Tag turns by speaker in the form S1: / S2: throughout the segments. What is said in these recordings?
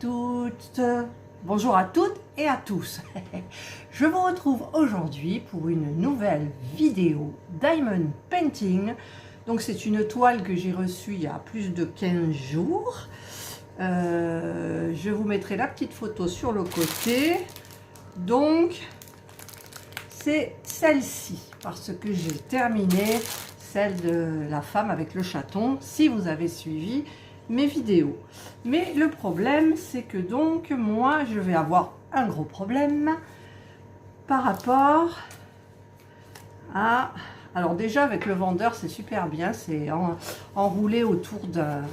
S1: toutes, bonjour à toutes et à tous. Je vous retrouve aujourd'hui pour une nouvelle vidéo Diamond Painting. Donc c'est une toile que j'ai reçue il y a plus de 15 jours. Je vous mettrai la petite photo sur le côté. Donc c'est celle-ci parce que j'ai terminé celle de la femme avec le chaton, si vous avez suivi mes vidéos. Mais le problème, c'est que donc moi je vais avoir un gros problème par rapport à... Alors déjà avec le vendeur c'est super bien, c'est enroulé autour d'un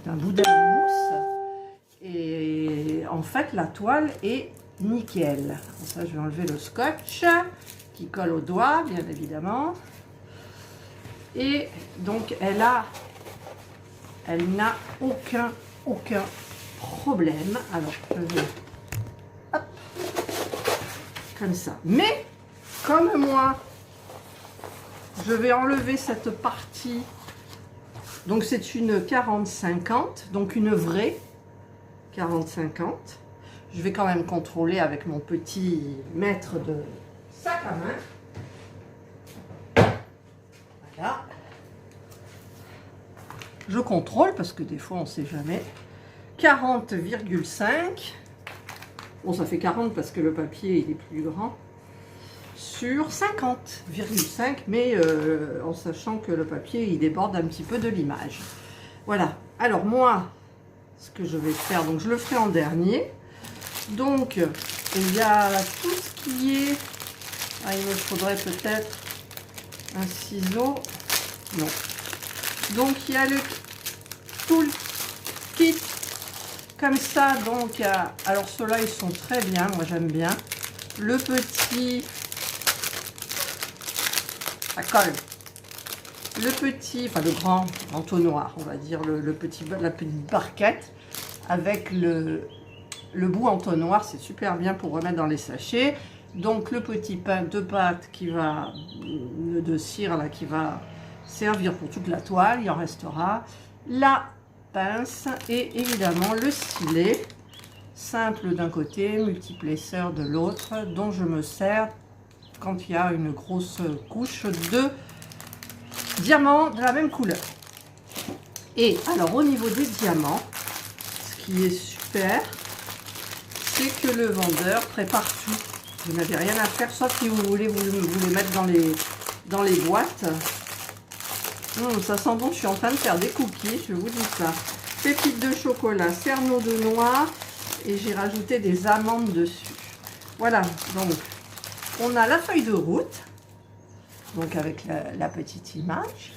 S1: boudin de mousse et en fait la toile est nickel. Pour ça je vais enlever le scotch qui colle au doigt bien évidemment. Et donc elle n'a aucun problème. Alors je vais hop, comme ça. Mais comme moi, je vais enlever cette partie. Donc c'est une 40-50, donc une vraie 40-50. Je vais quand même contrôler avec mon petit mètre de sac à main. Voilà. Je contrôle parce que des fois on ne sait jamais. 40,5. Bon, ça fait 40 parce que le papier il est plus grand. Sur 50,5, mais en sachant que le papier il déborde un petit peu de l'image. Voilà. Alors moi, ce que je vais faire, donc je le ferai en dernier. Donc il y a tout ce qui est... Ah, il me faudrait peut-être un ciseau. Non. Donc il y a tout le kit comme ça. Donc alors ceux-là ils sont très bien, moi j'aime bien. Le petit, ça colle. Le petit, enfin le grand entonnoir, on va dire la petite barquette avec le bout entonnoir, c'est super bien pour remettre dans les sachets. Donc le petit pain de pâte qui va, de cire là, qui va servir pour toute la toile, il en restera. La pince et évidemment le stylet, simple d'un côté, multiplesseur de l'autre, dont je me sers quand il y a une grosse couche de diamants de la même couleur. Et alors au niveau des diamants, ce qui est super, c'est que le vendeur prépare tout. Vous n'avez rien à faire, sauf si vous voulez vous les mettre dans les boîtes. Ça sent bon, je suis en train de faire des cookies, je vous dis ça. Pépites de chocolat, cerneau de noix et j'ai rajouté des amandes dessus. Voilà, donc on a la feuille de route, donc avec la petite image.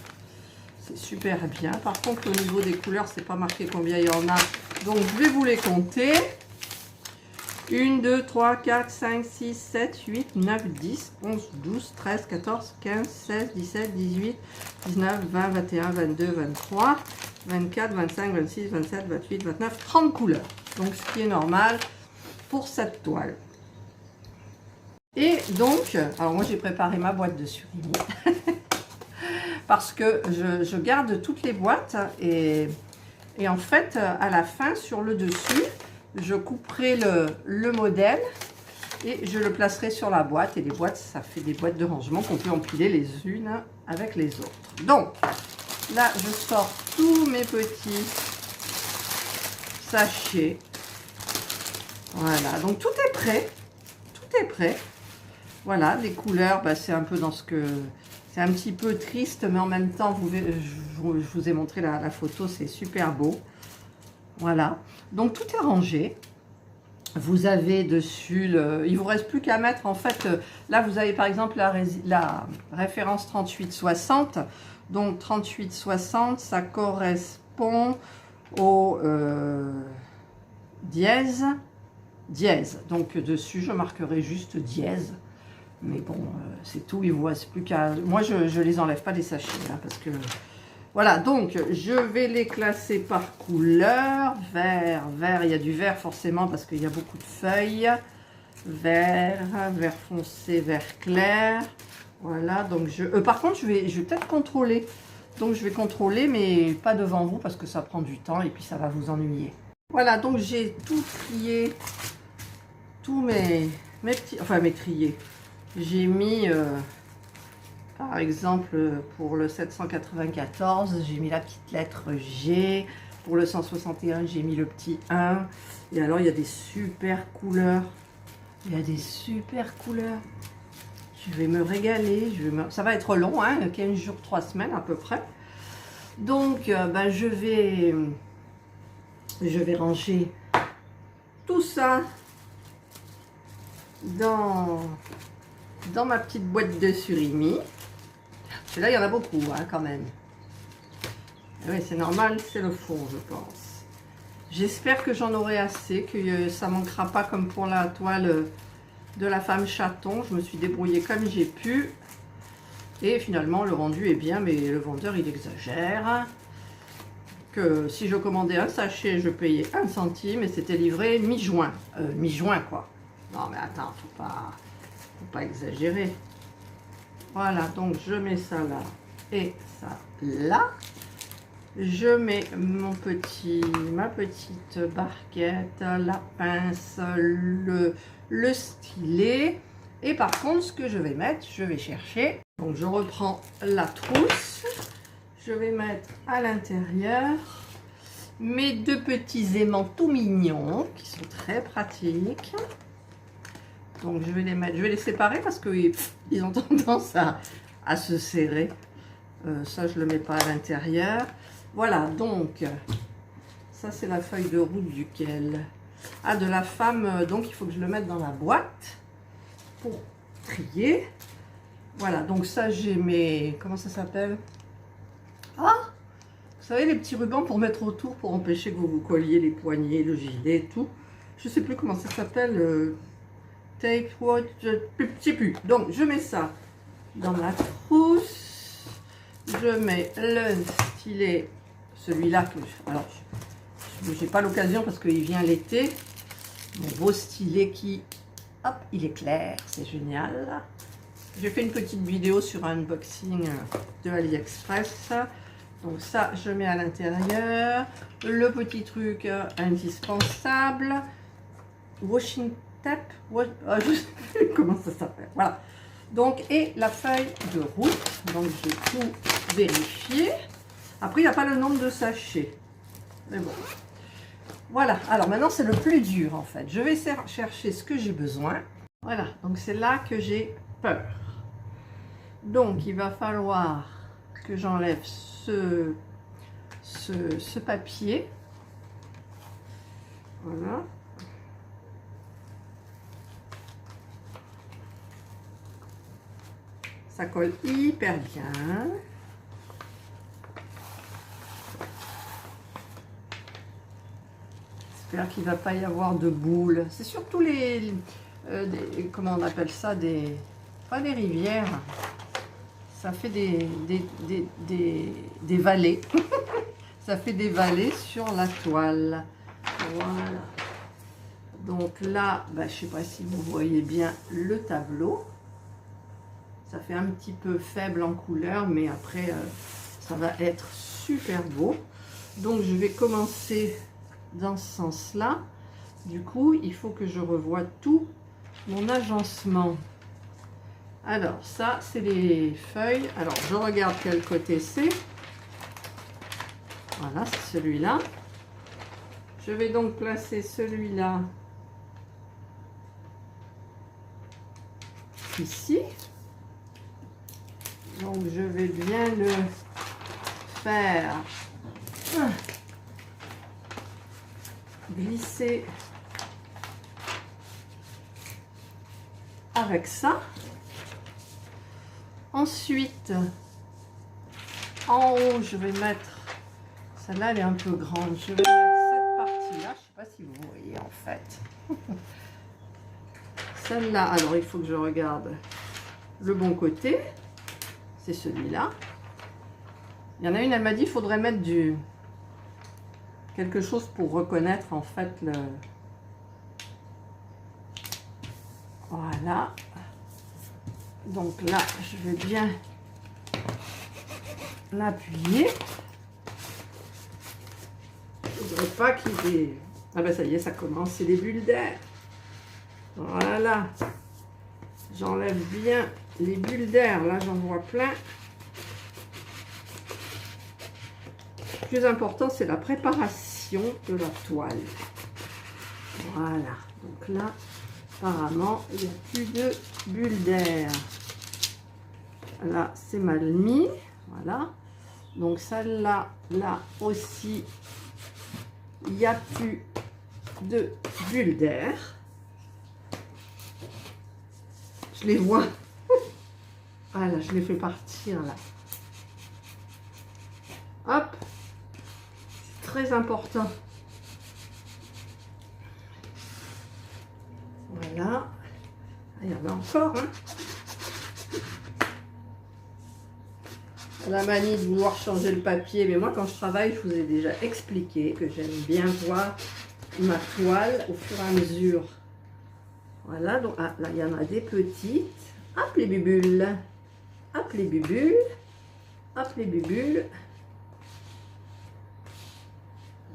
S1: C'est super bien. Par contre, au niveau des couleurs, c'est pas marqué combien il y en a. Donc je vais vous les compter. 1, 2, 3, 4, 5, 6, 7, 8, 9, 10, 11, 12, 13, 14, 15, 16, 17, 18, 19, 20, 21, 22, 23, 24, 25, 26, 27, 28, 29, 30 couleurs. Donc ce qui est normal pour cette toile. Et donc, alors moi j'ai préparé ma boîte de surimi. Parce que je garde toutes les boîtes et en fait à la fin sur le dessus, je couperai le modèle et je le placerai sur la boîte. Et les boîtes, ça fait des boîtes de rangement qu'on peut empiler les unes avec les autres. Donc, là, je sors tous mes petits sachets. Voilà, donc tout est prêt. Tout est prêt. Voilà, les couleurs, bah, c'est un peu dans ce que... C'est un petit peu triste, mais en même temps, je vous ai montré la photo, c'est super beau. Voilà, donc tout est rangé. Vous avez dessus, il vous reste plus qu'à mettre, en fait, là vous avez par exemple la référence 3860. Donc 3860, ça correspond au dièse. Donc dessus, je marquerai juste dièse. Mais bon, c'est tout, il vous reste plus qu'à... Moi, je les enlève pas des sachets, hein, parce que... Voilà, donc je vais les classer par couleur. Vert, il y a du vert forcément parce qu'il y a beaucoup de feuilles. Vert, vert foncé, vert clair. Voilà, donc par contre, je vais peut-être contrôler. Donc je vais contrôler, mais pas devant vous parce que ça prend du temps et puis ça va vous ennuyer. Voilà, donc j'ai tout trié, tous mes petits, enfin mes triés. J'ai mis, par exemple, pour le 794, j'ai mis la petite lettre G. Pour le 161, j'ai mis le petit 1. Et alors, il y a des super couleurs. Il y a des super couleurs. Je vais me régaler. Ça va être long, hein, 15 jours, 3 semaines à peu près. Donc, ben, je vais ranger tout ça dans ma petite boîte de surimi. Là, il y en a beaucoup, hein, quand même. Oui, c'est normal, c'est le fond, je pense. J'espère que j'en aurai assez, que ça manquera pas comme pour la toile de la femme chaton. Je me suis débrouillée comme j'ai pu. Et finalement, le rendu est bien, mais le vendeur, il exagère. Que si je commandais un sachet, je payais 1 centime et c'était livré mi-juin. Mi-juin, quoi. Non, mais attends, faut pas exagérer. Voilà, donc je mets ça là et ça là. Je mets ma petite barquette, la pince, le stylet. Et par contre, ce que je vais mettre, je vais chercher. Donc, je reprends la trousse. Je vais mettre à l'intérieur mes 2 petits aimants tout mignons qui sont très pratiques. Donc, je vais les séparer parce qu'ils ont tendance à se serrer. Ça, je ne le mets pas à l'intérieur. Voilà, donc, ça, c'est la feuille de route duquel. Ah, de la femme, donc il faut que je le mette dans la boîte pour trier. Voilà, donc ça, j'ai mes... Comment ça s'appelle? Ah, vous savez, les petits rubans pour mettre autour, pour empêcher que vous vous colliez les poignets, le gilet et tout. Je sais plus comment ça s'appelle. Tape, what, je sais plus. Donc, je mets ça dans ma trousse. Je mets le stylet, celui-là que... Alors, j'ai pas l'occasion parce qu'il vient l'été. Mon beau stylet qui... Hop, il est clair, c'est génial. J'ai fait une petite vidéo sur un unboxing de AliExpress. Donc ça, je mets à l'intérieur. Le petit truc indispensable. Washing tape. Je ne sais plus comment ça s'appelle. Voilà. Donc, et la feuille de route. Donc, j'ai tout vérifié. Après, il n'y a pas le nombre de sachets. Mais bon. Voilà. Alors, maintenant, c'est le plus dur, en fait. Je vais chercher ce que j'ai besoin. Voilà. Donc, c'est là que j'ai peur. Donc, il va falloir que j'enlève ce papier. Voilà. Ça colle hyper bien. J'espère qu'il ne va pas y avoir de boules. C'est surtout comment on appelle ça, pas des rivières. Ça fait des vallées. Ça fait des vallées sur la toile. Voilà. Donc là, je ne sais pas si vous voyez bien le tableau. Ça fait un petit peu faible en couleur, mais après, ça va être super beau. Donc, je vais commencer dans ce sens-là. Du coup, il faut que je revoie tout mon agencement. Alors, ça, c'est les feuilles. Alors, je regarde quel côté c'est. Voilà, c'est celui-là. Je vais donc placer celui-là ici. Donc, je vais bien le faire glisser avec ça. Ensuite, en haut, je vais mettre, celle-là, elle est un peu grande, je vais mettre cette partie-là, je ne sais pas si vous voyez en fait. Celle-là, alors il faut que je regarde le bon côté. C'est celui-là. Il y en a une, elle m'a dit, il faudrait mettre quelque chose pour reconnaître en fait le... Voilà. Donc là, je vais bien l'appuyer. Je ne voudrais pas qu'il y ait Ah ben ça y est, ça commence, c'est des bulles d'air. Voilà. J'enlève bien les bulles d'air. Là, j'en vois plein. Le plus important, c'est la préparation de la toile. Voilà. Donc là, apparemment, il n'y a plus de bulles d'air. Là, c'est mal mis. Voilà. Donc celle-là, là aussi, il n'y a plus de bulles d'air. Je les vois. Voilà, je les fais partir là. Hop. C'est très important. Voilà. Il y en a encore, hein. La manie de vouloir changer le papier, mais moi quand je travaille, je vous ai déjà expliqué que j'aime bien voir ma toile au fur et à mesure. Voilà, donc ah, là il y en a des petites. Hop les bubules, hop les bubules, hop les bubules.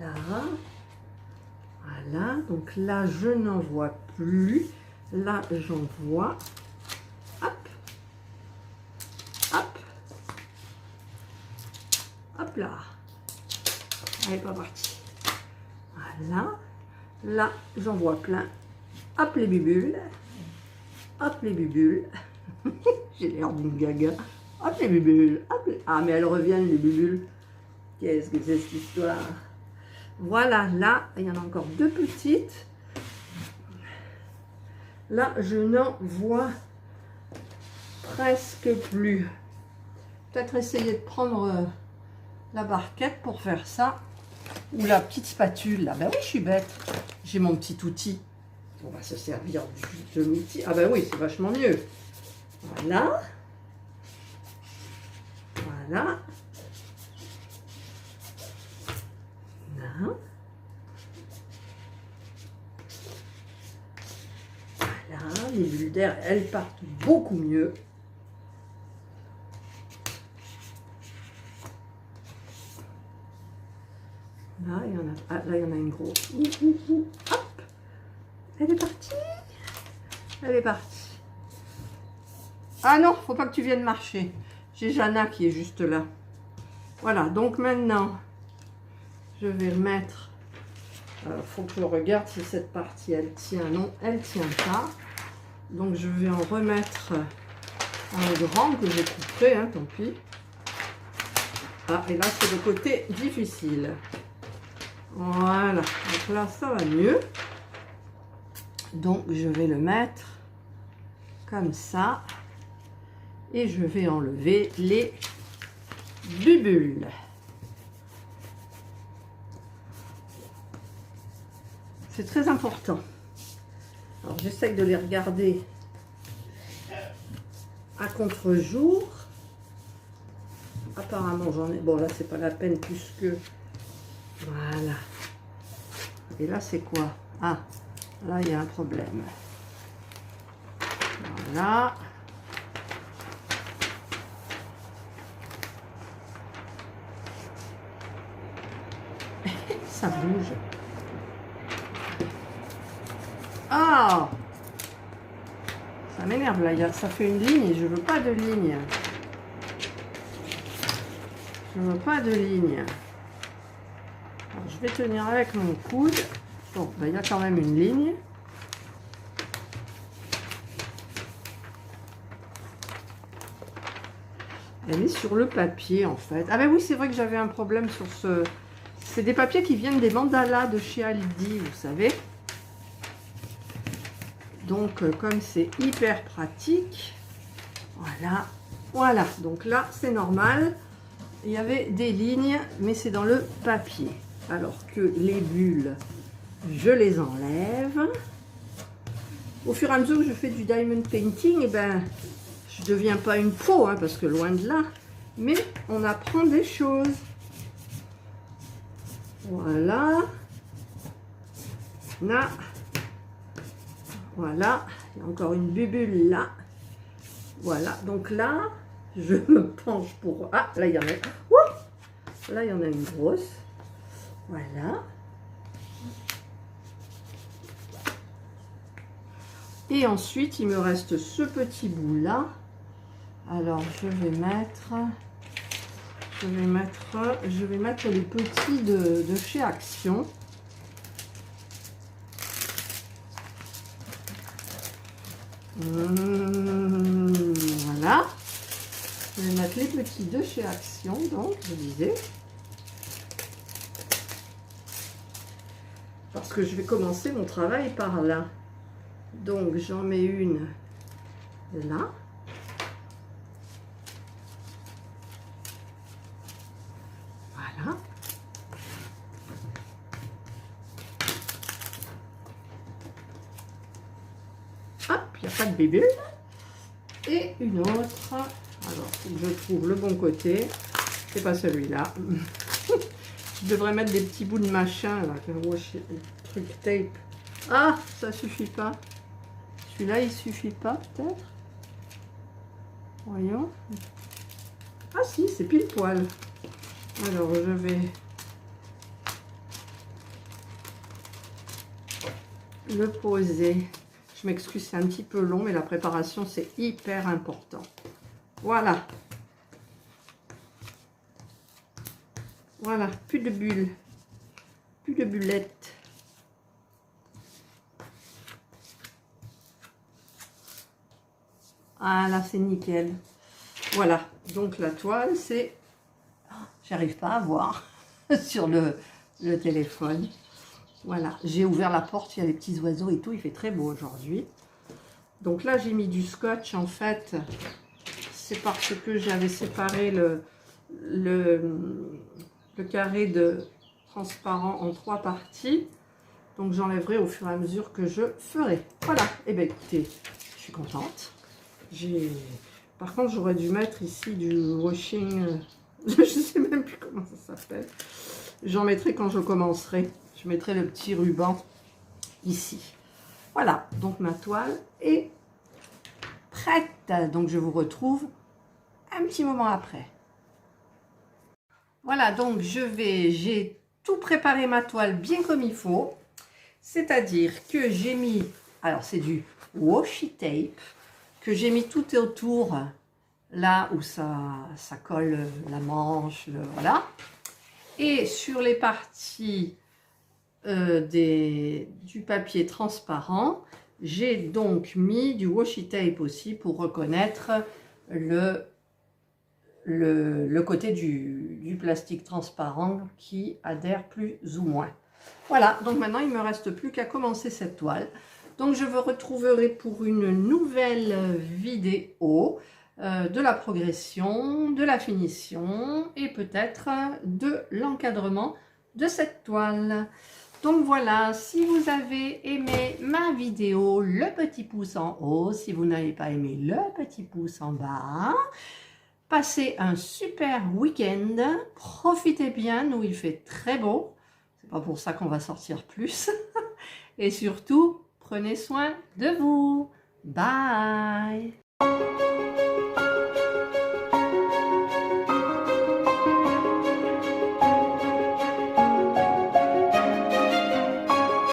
S1: Là, voilà, donc là je n'en vois plus. Là j'en vois. Hop, hop. Hop là, elle n'est pas partie. Voilà, là j'en vois plein. Hop les bubules, hop les bubules. J'ai l'air d'une gaga. Hop les bubules, hop les... Ah mais elles reviennent les bubules. Qu'est-ce que c'est cette histoire? Voilà, là il y en a encore deux petites. Là je n'en vois presque plus. Peut-être essayer de prendre la barquette pour faire ça, ou la petite spatule là. Ben oui, je suis bête, j'ai mon petit outil, on va se servir de l'outil. Ah ben oui, c'est vachement mieux. Voilà, voilà, là. Voilà, les bulles d'air, elles partent beaucoup mieux. Là, il y en a, ah, là, il y en a une grosse. Hop, elle est partie. Elle est partie. Ah non, faut pas que tu viennes marcher. J'ai Jana qui est juste là. Voilà, donc maintenant, je vais mettre. Faut que je regarde si cette partie, elle tient. Non, elle tient pas. Donc, je vais en remettre un grand que j'ai coupé, hein, tant pis. Ah, et là, c'est le côté difficile. Voilà, donc là ça va mieux. Donc je vais le mettre comme ça et je vais enlever les bubules. C'est très important. Alors j'essaye de les regarder à contre-jour. Apparemment j'en ai. Bon là c'est pas la peine puisque. Voilà. Et là, c'est quoi? Ah, là, il y a un problème. Voilà. Ça bouge. Ah! Ça m'énerve, là. Ça fait une ligne et je veux pas de ligne. Je veux pas de ligne. Alors, je vais tenir avec mon coude. Bon, ben, il y a quand même une ligne. Elle est sur le papier, en fait. Ah ben oui, c'est vrai que j'avais un problème sur ce... C'est des papiers qui viennent des mandalas de chez Aldi, vous savez. Donc, comme c'est hyper pratique, voilà. Voilà, donc là, c'est normal. Il y avait des lignes, mais c'est dans le papier. Alors que les bulles, je les enlève. Au fur et à mesure que je fais du diamond painting, eh ben, je ne deviens pas une pro, hein, parce que loin de là. Mais on apprend des choses. Voilà. Là. Voilà. Il y a encore une bubule là. Voilà. Donc là, je me penche pour... Ah, là, il y en a... Ouh, là, il y en a une grosse. Voilà. Et ensuite, il me reste ce petit bout là. Alors, je vais mettre les petits de chez Action. Voilà. Je vais mettre les petits de chez Action, donc, je disais. Parce que je vais commencer mon travail par là. Donc, j'en mets une là. Voilà. Hop, il n'y a pas de bébé. Et une autre. Alors, faut que je trouve le bon côté. C'est pas celui-là. Je devrais mettre des petits bouts de machin, là, truc tape. Ah, ça suffit pas. Celui-là, il suffit pas, peut-être. Voyons. Ah si, c'est pile poil. Alors, je vais le poser. Je m'excuse, c'est un petit peu long, mais la préparation, c'est hyper important. Voilà. Voilà, plus de bulles. Plus de bullettes. Ah là, c'est nickel. Voilà, donc la toile, c'est... J'arrive pas à voir sur le téléphone. Voilà, j'ai ouvert la porte, il y a les petits oiseaux et tout, il fait très beau aujourd'hui. Donc là, j'ai mis du scotch, en fait, c'est parce que j'avais séparé le carré de transparent en 3 parties. Donc j'enlèverai au fur et à mesure que je ferai. Voilà, et bien écoutez, je suis contente. Par contre, j'aurais dû mettre ici du washing, je sais même plus comment ça s'appelle. J'en mettrai quand je commencerai. Je mettrai le petit ruban ici. Voilà, donc ma toile est prête. Donc je vous retrouve un petit moment après. Voilà, donc j'ai tout préparé ma toile bien comme il faut. C'est-à-dire que j'ai mis, alors c'est du washi tape, que j'ai mis tout autour, là où ça colle la manche, voilà. Et sur les parties du papier transparent, j'ai donc mis du washi tape aussi pour reconnaître le côté du plastique transparent qui adhère plus ou moins. Voilà, donc maintenant il ne me reste plus qu'à commencer cette toile. Donc je vous retrouverai pour une nouvelle vidéo de la progression, de la finition et peut-être de l'encadrement de cette toile. Donc voilà, si vous avez aimé ma vidéo, le petit pouce en haut. Si vous n'avez pas aimé, le petit pouce en bas. Passez un super week-end. Profitez bien, nous il fait très beau. C'est pas pour ça qu'on va sortir plus. Et surtout, prenez soin de vous. Bye!